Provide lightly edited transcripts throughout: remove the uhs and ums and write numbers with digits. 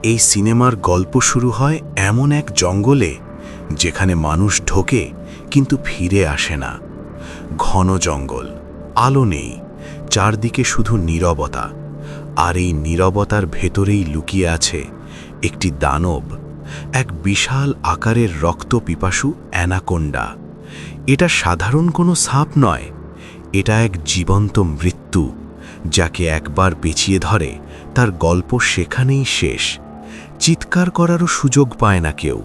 এই সিনেমার গল্প শুরু হয় এমন এক জঙ্গলে যেখানে মানুষ ঢোকে কিন্তু ফিরে আসে না। ঘন জঙ্গল, আলো নেই, চারদিকে শুধু নীরবতা। আর এই নীরবতার ভেতরেই লুকিয়ে আছে একটি দানব, এক বিশাল আকারের রক্তপিপাসু অ্যানাকোন্ডা। এটা সাধারণ কোনো সাপ নয়, এটা এক জীবন্ত মৃত্যু, যাকে একবার পেঁচিয়ে ধরে তার গল্প সেখানেই শেষ। চিৎকার করারও সুযোগ পায় না কেউ।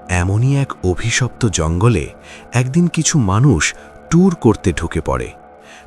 এমনই এক অভিশপ্ত জঙ্গলে একদিন কিছু মানুষ ট্যুর করতে ঢুকে পড়ে।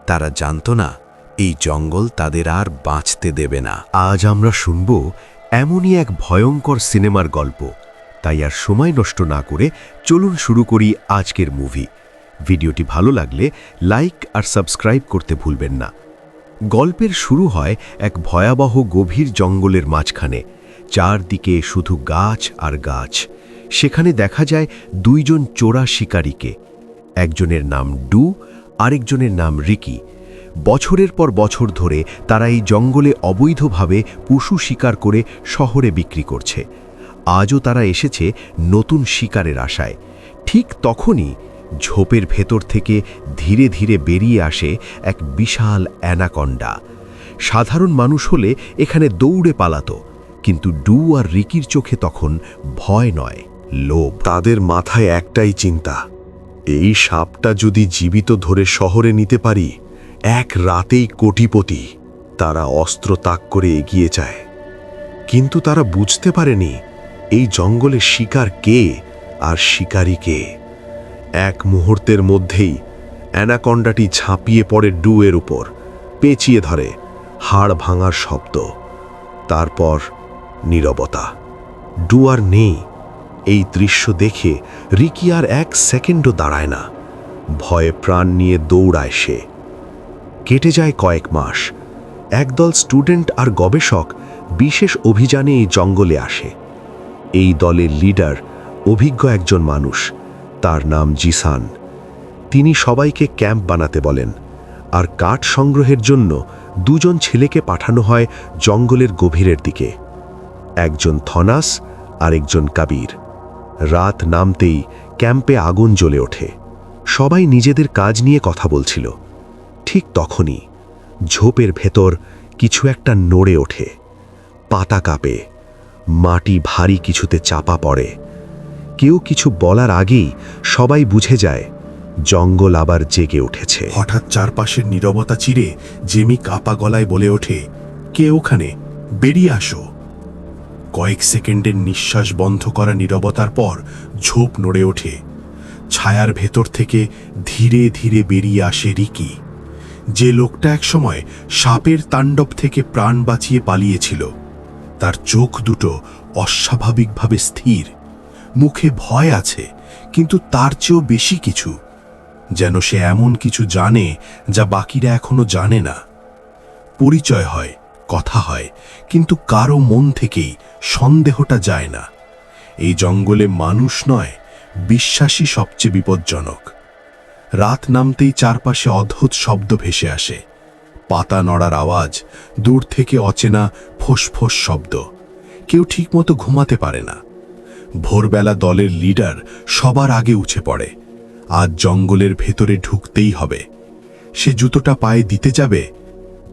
তারা জানত না এই জঙ্গল তাদের আর বাঁচতে দেবে না। আজ আমরা শুনব এমনই এক ভয়ঙ্কর সিনেমার গল্প। তাই আর সময় নষ্ট না করে চলুন শুরু করি আজকের মুভি। ভিডিওটি ভালো লাগলে লাইক আর সাবস্ক্রাইব করতে ভুলবেন না। গল্পের শুরু হয় এক ভয়াবহ গভীর জঙ্গলের মাঝখানে। চারদিকে শুধু গাছ আর গাছ। সেখানে দেখা যায় দুইজন চোরা শিকারীকে। একজনের নাম ডু, আরেকজনের নাম রিকি। বছরের পর বছর ধরে তারা এই জঙ্গলে অবৈধভাবে পশু শিকার করে শহরে বিক্রি করছে। আজও তারা এসেছে নতুন শিকারের আশায়। ঠিক তখনই ঝোপের ভেতর থেকে ধীরে ধীরে বেরিয়ে আসে এক বিশাল অ্যানাকন্ডা। সাধারণ মানুষ হলে এখানে দৌড়ে পালাতো, কিন্তু ডু আর রিকির চোখে তখন ভয় নয়, লোভ। তাদের মাথায় একটাই চিন্তা, এই সাপটা যদি জীবিত ধরে শহরে নিতে পারি, এক রাতেই কোটিপতি। তারা অস্ত্র তাক করে এগিয়ে যায়, কিন্তু তারা বুঝতে পারেনি এই জঙ্গলে শিকার কে আর শিকারী কে। এক মুহূর্তের মধ্যেই অ্যানাকন্ডাটি ঝাঁপিয়ে পড়ে ডু এর উপর, পেঁচিয়ে ধরে, হাড় ভাঙার শব্দ। তারপর নীরবতা। ডু আর নেই। এই দৃশ্য দেখে রিকি আর এক সেকেন্ডও দাঁড়ায় না। ভয়ে প্রাণ নিয়ে দৌড়ায় সে। কেটে যায় কয়েক মাস। একদল স্টুডেন্ট আর গবেষক বিশেষ অভিযানে এই জঙ্গলে আসে। এই দলের লিডার অভিজ্ঞ একজন মানুষ, তার নাম জিসান। তিনি সবাইকে ক্যাম্প বানাতে বলেন, আর কাঠ সংগ্রহের জন্য দুজন ছেলেকে পাঠানো হয় জঙ্গলের গভীরের দিকে। একজন থনাস আর একজন কাবির। রাত নামতেই ক্যাম্পে আগুন জ্বলে ওঠে। সবাই নিজেদের কাজ নিয়ে কথা বলছিল। ঠিক তখনই ঝোপের ভেতর কিছু একটা নড়ে ওঠে। পাতা কাঁপে, মাটি ভারী কিছুতে চাপা পড়ে। কেউ কিছু বলার আগেই সবাই বুঝে যায় জঙ্গল আবার জেগে উঠেছে। হঠাৎ চারপাশের নীরবতা চিরে জেমি কাপা গলায় বলে ওঠে, কে ওখানে? বেরিয়ে আসো। কয়েক সেকেন্ডের নিঃশ্বাস বন্ধ করা নীরবতার পর ঝোপ নড়ে ওঠে। ছায়ার ভেতর থেকে ধীরে ধীরে বেরিয়ে আসে রিকি, যে লোকটা একসময় সাপের তাণ্ডব থেকে প্রাণ বাঁচিয়ে পালিয়েছিল। তার চোখ দুটো অস্বাভাবিকভাবে স্থির, মুখে ভয় আছে, কিন্তু তার চেয়েও বেশি কিছু, যেন সে এমন কিছু জানে যা বাকিরা এখনো জানে না। পরিচয় হয়, কথা হয়, কিন্তু কারো মন থেকেই সন্দেহটা যায় না। এই জঙ্গলে মানুষ নয়, বিশ্বাসী সবচেয়ে বিপজ্জনক। রাত নামতেই চারপাশে অদ্ভুত শব্দ ভেসে আসে। পাতা নড়ার আওয়াজ, দূর থেকে অচেনা ফোঁস-ফোঁস শব্দ। কেউ ঠিকমতো ঘুমাতে পারে না। ভোরবেলা দলের লিডার সবার আগে উঠে পড়ে। আজ জঙ্গলের ভেতরে ঢুকতেই হবে। সে জুতোটা পায়ে দিতে যাবে,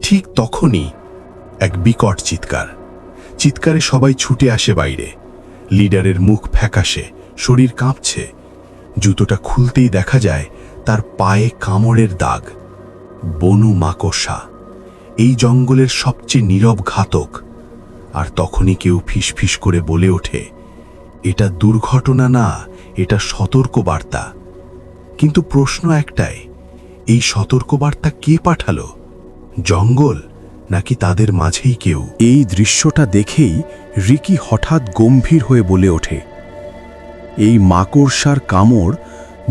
ঠিক তখনই এক বিকট চিৎকার। চিৎকারে সবাই ছুটে আসে বাইরে। লিডারের মুখ ফ্যাকাশে, শরীর কাঁপছে। জুতোটা খুলতেই দেখা যায় তার পায়ে কামড়ের দাগ। বনু মাকড়সা, এই জঙ্গলের সবচেয়ে নীরব ঘাতক। আর তখনই কেউ ফিসফিস করে বলে ওঠে, এটা দুর্ঘটনা না, এটা সতর্কবার্তা। কিন্তু প্রশ্ন একটাই, এই সতর্কবার্তা কে পাঠালো? জঙ্গল নাকি তাদের মাঝেই কেউ? এই দৃশ্যটা দেখেই রিকি হঠাৎ গম্ভীর হয়ে বলে ওঠে, এই মাকড়সার কামড়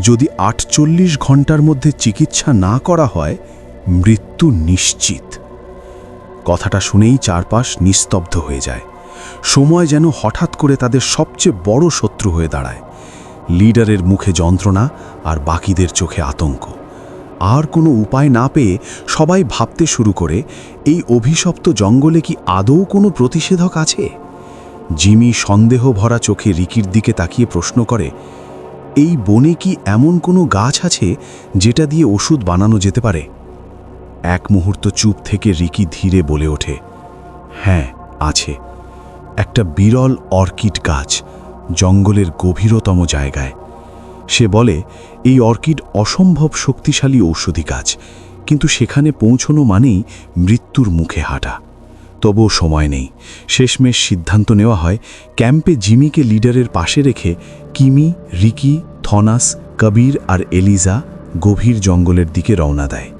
যদি 48 ঘন্টার মধ্যে চিকিৎসা না করা হয়, মৃত্যু নিশ্চিত। কথাটা শুনেই চারপাশ নিস্তব্ধ হয়ে যায়। সময় যেন হঠাৎ করে তাদের সবচেয়ে বড় শত্রু হয়ে দাঁড়ায়। লিডারের মুখে যন্ত্রণা আর বাকিদের চোখে আতঙ্ক। আর কোনো উপায় না পেয়ে সবাই ভাবতে শুরু করে, এই অভিশপ্ত জঙ্গলে কি আদৌ কোনো প্রতিষেধক আছে? জিমি সন্দেহ ভরা চোখে রিকির দিকে তাকিয়ে প্রশ্ন করে, এই বনে কি এমন কোনো গাছ আছে যেটা দিয়ে ওষুধ বানানো যেতে পারে? এক মুহূর্ত চুপ থেকে রিকি ধীরে বলে ওঠে, হ্যাঁ আছে, একটা বিরল অর্কিড গাছ, জঙ্গলের গভীরতম জায়গায়। সে বলে, এই অর্কিড অসম্ভব শক্তিশালী ঔষধি গাছ, কিন্তু সেখানে পৌঁছনো মানেই মৃত্যুর মুখে হাঁটা। তবুও সময় নেই। শেষমেশ সিদ্ধান্ত নেওয়া হয় ক্যাম্পে জিমিকে লিডারের পাশে রেখে কিমি, রিকি, থনাস, কবির আর এলিজা গভীর জঙ্গলের দিকে রওনা দেয়।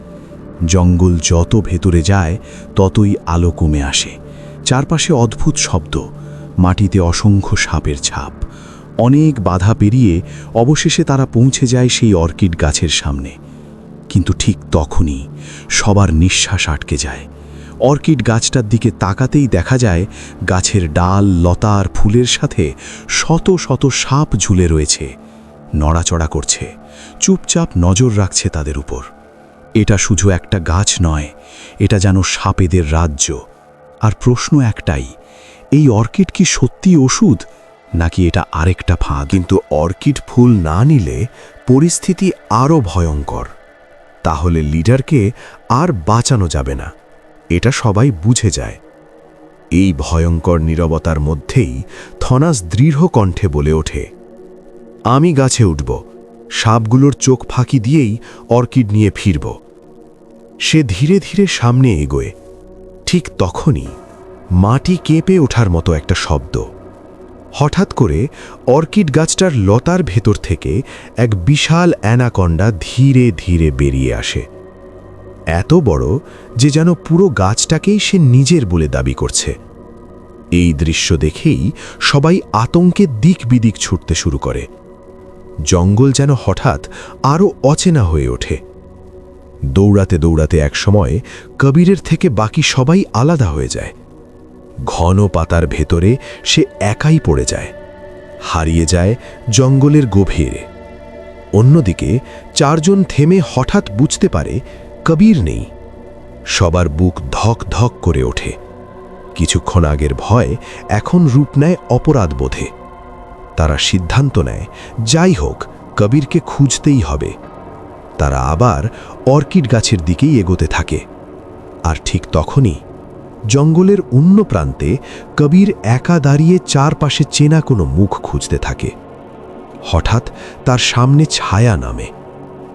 জঙ্গল যত ভেতরে যায় ততই আলো কমে আসে। চারপাশে অদ্ভুত শব্দ, মাটিতে অসংখ্য সাপের ছাপ। অনেক বাধা পেরিয়ে অবশেষে তারা পৌঁছে যায় সেই অর্কিড গাছের সামনে। কিন্তু ঠিক তখনই সবার নিঃশ্বাস আটকে যায়। অর্কিড গাছটার দিকে তাকাতেই দেখা যায় গাছের ডাল, লতা আর ফুলের সাথে শত শত সাপ ঝুলে রয়েছে, নড়াচড়া করছে, চুপচাপ নজর রাখছে তাদের উপর। এটা শুধু একটা গাছ নয়, এটা যেন সাপেদের রাজ্য। আর প্রশ্ন একটাই, এই অর্কিড কি সত্যি ওষুধ, নাকি এটা আরেকটা ফাঁদ? কিন্তু অর্কিড ফুল না নিলে পরিস্থিতি আরও ভয়ঙ্কর। তাহলে লিডারকে আর বাঁচানো যাবে না, এটা সবাই বুঝে যায়। এই ভয়ঙ্কর নীরবতার মধ্যেই থনাস দৃঢ় কণ্ঠে বলে ওঠে, আমি গাছে উঠব, সাপগুলোর চোখ ফাঁকি দিয়েই অর্কিড নিয়ে ফিরব। সে ধীরে ধীরে সামনে এগোয়। ঠিক তখনই মাটি কেঁপে ওঠার মতো একটা শব্দ। হঠাৎ করে অর্কিড গাছটার লতার ভেতর থেকে এক বিশাল অ্যানাকন্ডা ধীরে ধীরে বেরিয়ে আসে। এত বড় যে যেন পুরো গাছটাকেই সে নিজের বলে দাবি করছে। এই দৃশ্য দেখেই সবাই আতঙ্কে দিক বিদিক ছুটতে শুরু করে। জঙ্গল যেন হঠাৎ আরও অচেনা হয়ে ওঠে। দৌড়াতে দৌড়াতে একসময় কবিরের থেকে বাকি সবাই আলাদা হয়ে যায়। ঘন পাতার ভেতরে সে একাই পড়ে যায়, হারিয়ে যায় জঙ্গলের গভীরে। অন্যদিকে চারজন থেমে হঠাৎ বুঝতে পারে কবির নেই। সবার বুক ধক ধক করে ওঠে। কিছুক্ষণ আগের ভয় এখন রূপ নেয় অপরাধবোধে। তারা সিদ্ধান্ত নেয়, যাই হোক কবিরকে খুঁজতেই হবে। তারা আবার অর্কিড গাছের দিকেই এগোতে থাকে। আর ঠিক তখনই জঙ্গলের অন্য প্রান্তে কবির একা দাঁড়িয়ে চারপাশে চেনা কোনো মুখ খুঁজতে থাকে। হঠাৎ তার সামনে ছায়া নামে,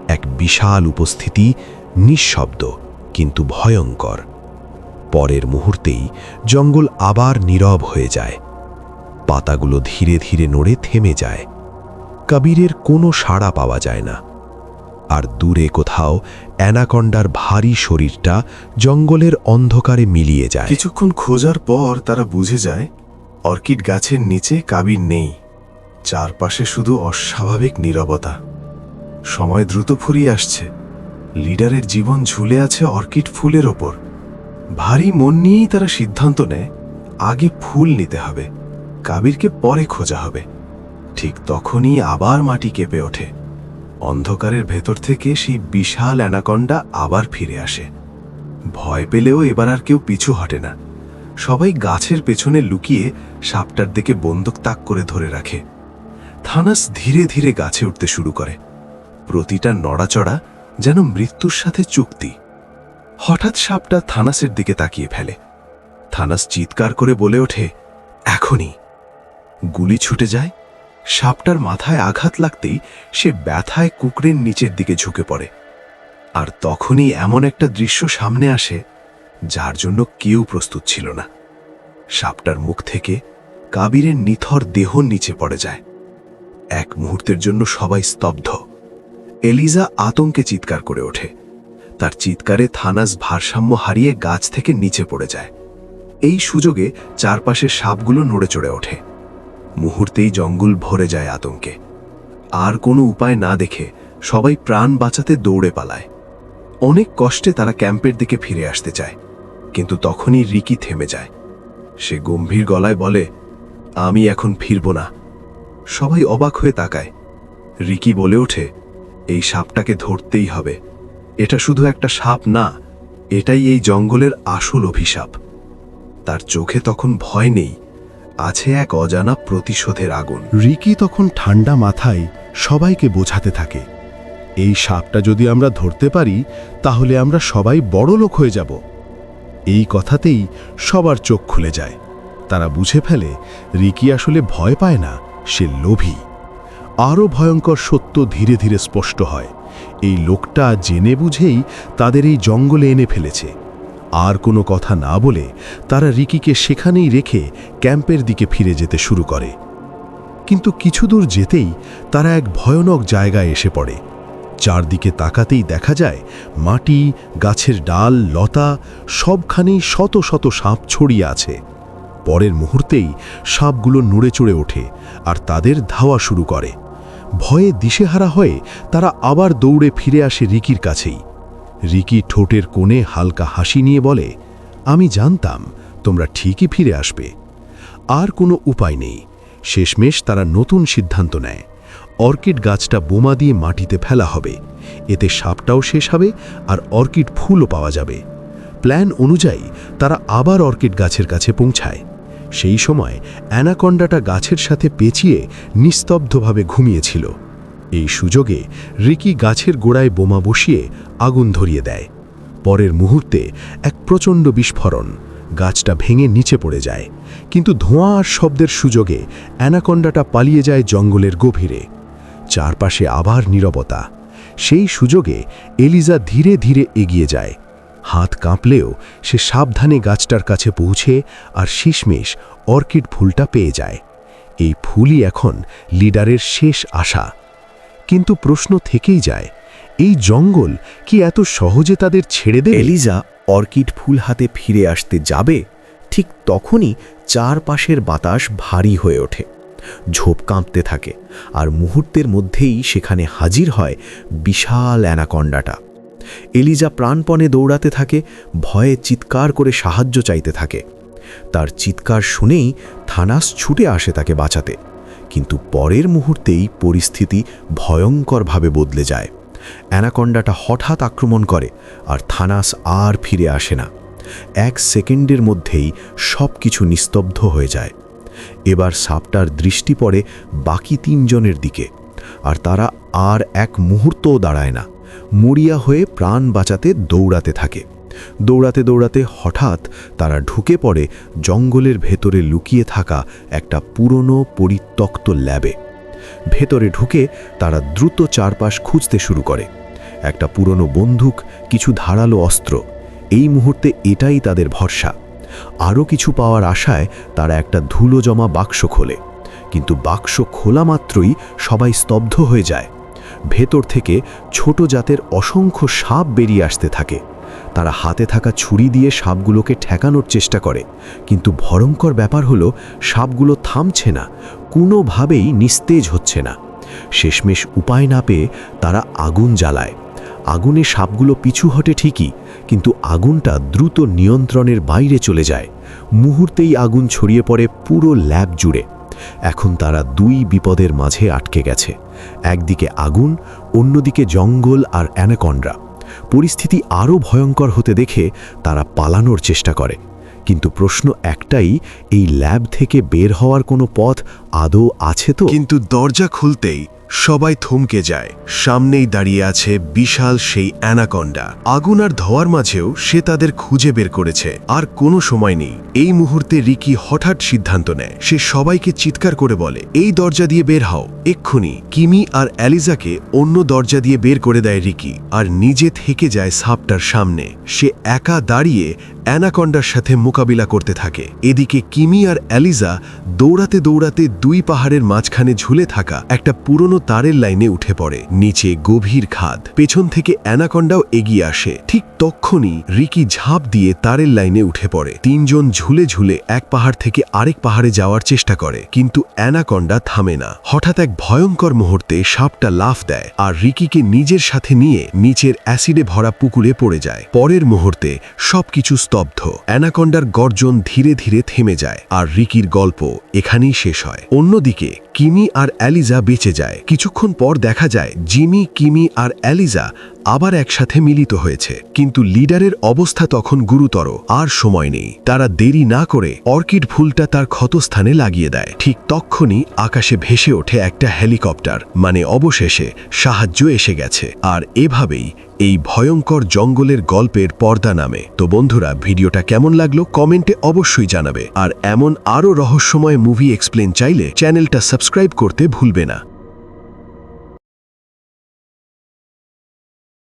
এক বিশাল উপস্থিতি, নিঃশব্দ কিন্তু ভয়ঙ্কর। পরের মুহূর্তেই জঙ্গল আবার নীরব হয়ে যায়। পাতাগুলো ধীরে ধীরে নড়ে থেমে যায়। কবিরের কোনো সাড়া পাওয়া যায় না। আর দূরে কোথাও অ্যানাকন্ডার ভারী শরীরটা জঙ্গলের অন্ধকারে মিলিয়ে যায়। কিছুক্ষণ খোঁজার পর তারা বুঝে যায় অর্কিড গাছের নিচে কবির নেই। চারপাশে শুধু অস্বাভাবিক নীরবতা। সময় দ্রুত ফুরিয়ে আসছে। লিডারের জীবন ঝুলে আছে অর্কিড ফুলের ওপর। ভারী মন নিয়েই তারা সিদ্ধান্ত নেয়, আগে ফুল নিতে হবে, কবিরকে পরে খোঁজা হবে। ঠিক তখনই আবার মাটি কেঁপে ওঠে। অন্ধকারের ভেতর থেকে সেই বিশাল অ্যানাকন্ডা আবার ফিরে আসে। ভয় পেলেও এবার আর কেউ পিছু হটে না। সবাই গাছের পেছনে লুকিয়ে সাপটার দিকে বন্দুক তাক করে ধরে রাখে। থানাস ধীরে ধীরে গাছে উঠতে শুরু করে। প্রতিটা নড়াচড়া যেন মৃত্যুর সাথে চুক্তি। হঠাৎ সাপটা থানাসের দিকে তাকিয়ে ফেলে। থানাস চিৎকার করে বলে ওঠে, এখনই। গুলি ছুটে যায়। সাপটার মাথায় আঘাত লাগতেই সে ব্যথায় কুকুরের নিচের দিকে ঝুঁকে পড়ে। আর তখনই এমন একটা দৃশ্য সামনে আসে যার জন্য কেউ প্রস্তুত ছিল না। সাপটার মুখ থেকে কবিরের নিথর দেহ নিচে পড়ে যায়। এক মুহূর্তের জন্য সবাই স্তব্ধ। এলিজা আতঙ্কে চিৎকার করে ওঠে। তার চিৎকারে থানাস ভারসাম্য হারিয়ে গাছ থেকে নিচে পড়ে যায়। এই সুযোগে চারপাশের সাপগুলো নড়ে চড়ে ওঠে। মুহূর্তেই জঙ্গল ভরে যায় আতঙ্কে। আর কোনো উপায় না দেখে সবাই প্রাণ বাঁচাতে দৌড়ে পালায়। অনেক কষ্টে তারা ক্যাম্পের দিকে ফিরে আসতে চায়, কিন্তু তখনই রিকি থেমে যায়। সে গম্ভীর গলায় বলে, আমি এখন ফিরব না। সবাই অবাক হয়ে তাকায়। রিকি বলে ওঠে, এই সাপটাকে ধরতেই হবে। এটা শুধু একটা সাপ না, এটাই এই জঙ্গলের আসল অভিশাপ। তার চোখে তখন ভয় নেই, আছে এক অজানা প্রতিশোধের আগুন। রিকি তখন ঠান্ডা মাথায় সবাইকে বোঝাতে থাকে, এই সাপটা যদি আমরা ধরতে পারি তাহলে আমরা সবাই বড় লোক হয়ে যাব। এই কথাতেই সবার চোখ খুলে যায়। তারা বুঝে ফেলে রিকি আসলে ভয় পায় না, সে লোভী। আরও ভয়ঙ্কর সত্য ধীরে ধীরে স্পষ্ট হয়। এই লোকটা জেনে বুঝেই তাদের এই জঙ্গলে এনে ফেলেছে। আর কোনো কথা না বলে তারা রিকিকে সেখানেই রেখে ক্যাম্পের দিকে ফিরে যেতে শুরু করে। কিন্তু কিছু দূর যেতেই তারা এক ভয়ানক জায়গায় এসে পড়ে। চারদিকে তাকাতেই দেখা যায় মাটি, গাছের ডাল, লতা সবখানেই শত শত সাপ ছড়িয়ে আছে। পরের মুহূর্তেই সাপগুলো নড়ে চড়ে ওঠে আর তাদের ধাওয়া শুরু করে। ভয়ে দিশেহারা হয়ে তারা আবার দৌড়ে ফিরে আসে রিকির কাছেই। রিকি ঠোঁটের কোণে হালকা হাসি নিয়ে বলে, আমি জানতাম তোমরা ঠিকই ফিরে আসবে। আর কোনো উপায় নেই। শেষমেশ তারা নতুন সিদ্ধান্ত নেয়, অর্কিড গাছটা বোমা দিয়ে মাটিতে ফেলা হবে। এতে সাপটাও শেষ হবে আর অর্কিড ফুলও পাওয়া যাবে। প্ল্যান অনুযায়ী তারা আবার অর্কিড গাছের কাছে পৌঁছায়। সেই সময় অ্যানাকন্ডাটা গাছের সাথে পেঁচিয়ে নিস্তব্ধভাবে ঘুমিয়েছিল। এই সুযোগে রিকি গাছের গোড়ায় বোমা বসিয়ে আগুন ধরিয়ে দেয়। পরের মুহূর্তে এক প্রচণ্ড বিস্ফোরণ, গাছটা ভেঙে নিচে পড়ে যায়। কিন্তু ধোঁয়া আর শব্দের সুযোগে অ্যানাকন্ডাটা পালিয়ে যায় জঙ্গলের গভীরে। চারপাশে আবার নীরবতা। সেই সুযোগে এলিজা ধীরে ধীরে এগিয়ে যায়। হাত কাঁপলেও সে সাবধানে গাছটার কাছে পৌঁছে আর শেষমেশ অর্কিড ফুলটা পেয়ে যায়। এই ফুলই এখন লিডারের শেষ আশা। কিন্তু প্রশ্ন থেকেই যায়, এই জঙ্গল কি এত সহজে তাদের ছেড়ে দেবে? এলিজা অর্কিড ফুল হাতে ফিরে আসতে যাবে, ঠিক তখনই চারপাশের বাতাস ভারী হয়ে ওঠে। ঝোপ কাঁপতে থাকে আর মুহূর্তের মধ্যেই সেখানে হাজির হয় বিশাল অ্যানাকন্ডাটা। এলিজা প্রাণপণে দৌড়াতে থাকে, ভয়ে চিৎকার করে সাহায্য চাইতে থাকে। তার চিৎকার শুনেই থানাস ছুটে আসে তাকে বাঁচাতে। কিন্তু পরের মুহূর্তেই পরিস্থিতি ভয়ঙ্করভাবে বদলে যায়। অ্যানাকন্ডাটা হঠাৎ আক্রমণ করে আর থানাস আর ফিরে আসে না। 1 সেকেন্ডের মধ্যেই সব কিছু নিস্তব্ধ হয়ে যায়। এবার সাপটার দৃষ্টি পড়ে বাকি 3 জনের দিকে, আর তারা আর এক মুহূর্তও দাঁড়ায় না। মরিয়া হয়ে প্রাণ বাঁচাতে দৌড়াতে থাকে। দৌড়াতে দৌড়াতে হঠাৎ তারা ঢুকে পড়ে জঙ্গলের ভেতরে লুকিয়ে থাকা একটা পুরনো পরিত্যক্ত ল্যাবে। ভেতরে ঢুকে তারা দ্রুত চারপাশ খুঁজতে শুরু করে। একটা পুরনো বন্দুক, কিছু ধারালো অস্ত্র, এই মুহূর্তে এটাই তাদের ভরসা। আরও কিছু পাওয়ার আশায় তারা একটা ধুলো জমা বাক্স খোলে। কিন্তু বাক্স খোলা মাত্রই সবাই স্তব্ধ হয়ে যায়। ভেতর থেকে ছোট জাতের অসংখ্য সাপ বেরিয়ে আসতে থাকে। তারা হাতে থাকা ছুরি দিয়ে সাপগুলোকে ঠেকানোর চেষ্টা করে, কিন্তু ভয়ঙ্কর ব্যাপার হলো সাপগুলো থামছে না, কোনোভাবেই নিস্তেজ হচ্ছে না। শেষমেশ উপায় না পেয়ে তারা আগুন জ্বালায়। আগুনে সাপগুলো পিছু হটে ঠিকই, কিন্তু আগুনটা দ্রুত নিয়ন্ত্রণের বাইরে চলে যায়। মুহূর্তেই আগুন ছড়িয়ে পড়ে পুরো ল্যাব জুড়ে। এখন তারা 2 বিপদের মাঝে আটকে গেছে। একদিকে আগুন, অন্যদিকে জঙ্গল আর অ্যানাকন্ডা। পরিস্থিতি আরও ভয়ঙ্কর হতে দেখে তারা পালানোর চেষ্টা করে। কিন্তু প্রশ্ন একটাই, এই ল্যাব থেকে বের হওয়ার কোনো পথ আদৌ আছে তো? কিন্তু দরজা খুলতেই সবাই থমকে যায়। সামনেই দাঁড়িয়ে আছে বিশাল সেই অ্যানাকন্ডা। আগুন আর ধোঁয়ার মাঝেও সে তাদের খুঁজে বের করেছে। আর কোনো সময় নেই। এই মুহূর্তে রিকি হঠাৎ সিদ্ধান্ত নেয়। সে সবাইকে চিৎকার করে বলে, এই দরজা দিয়ে বের হও এক্ষুনি। কিমি আর অ্যালিজাকে অন্য দরজা দিয়ে বের করে দেয় রিকি, আর নিজে থেকে যায় সাপটার সামনে। সে একা দাঁড়িয়ে অ্যানাকন্ডার সাথে মোকাবিলা করতে থাকে। এদিকে কিমি আর অ্যালিজা দৌড়াতে দৌড়াতে 2 পাহাড়ের মাঝখানে ঝুলে থাকা একটা পুরনো তারের লাইনে উঠে পড়ে। নিচে গভীর খাদ। পেছন থেকে অ্যানাকন্ডাও এগিয়ে আসে। ঠিক তক্ষুনি রিকি ঝাঁপ দিয়ে তারের লাইনে উঠে পড়ে। 3 জন ঝুলে ঝুলে এক পাহাড় থেকে আরেক পাহাড়ে যাওয়ার চেষ্টা করে, কিন্তু অ্যানাকন্ডা থামে না। হঠাৎ এক ভয়ঙ্কর মুহূর্তে সাপটা লাফ দেয় আর রিকিকে নিজের সাথে নিয়ে নিচের অ্যাসিডে ভরা পুকুরে পড়ে যায়। পরের মুহূর্তে সবকিছু স্তব্ধ। অ্যানাকন্ডার গর্জন ধীরে ধীরে থেমে যায় আর রিকির গল্প এখানেই শেষ হয়। অন্যদিকে কিমি আর অ্যালিজা বেঁচে যায়। কিছুক্ষণ পর দেখা যায় জিমি, কিমি আর অ্যালিজা আবার একসাথে মিলিত হয়েছে, কিন্তু লিডারের অবস্থা তখন গুরুতর। আর সময় নেই। তারা দেরি না করে অর্কিড ফুলটা তার ক্ষতস্থানে লাগিয়ে দেয়। ঠিক তক্ষুনি আকাশে ভেসে ওঠে একটা হেলিকপ্টার, মানে অবশেষে সাহায্য এসে গেছে। আর এভাবেই এই ভয়ঙ্কর জঙ্গলের গল্পের পর্দা নামে। তো বন্ধুরা, ভিডিওটা কেমন লাগলো কমেন্টে অবশ্যই জানাবে। আর এমন আরও রহস্যময় মুভি এক্সপ্লেন চাইলে চ্যানেলটা সাবস্ক্রাইব করতে ভুলবে না।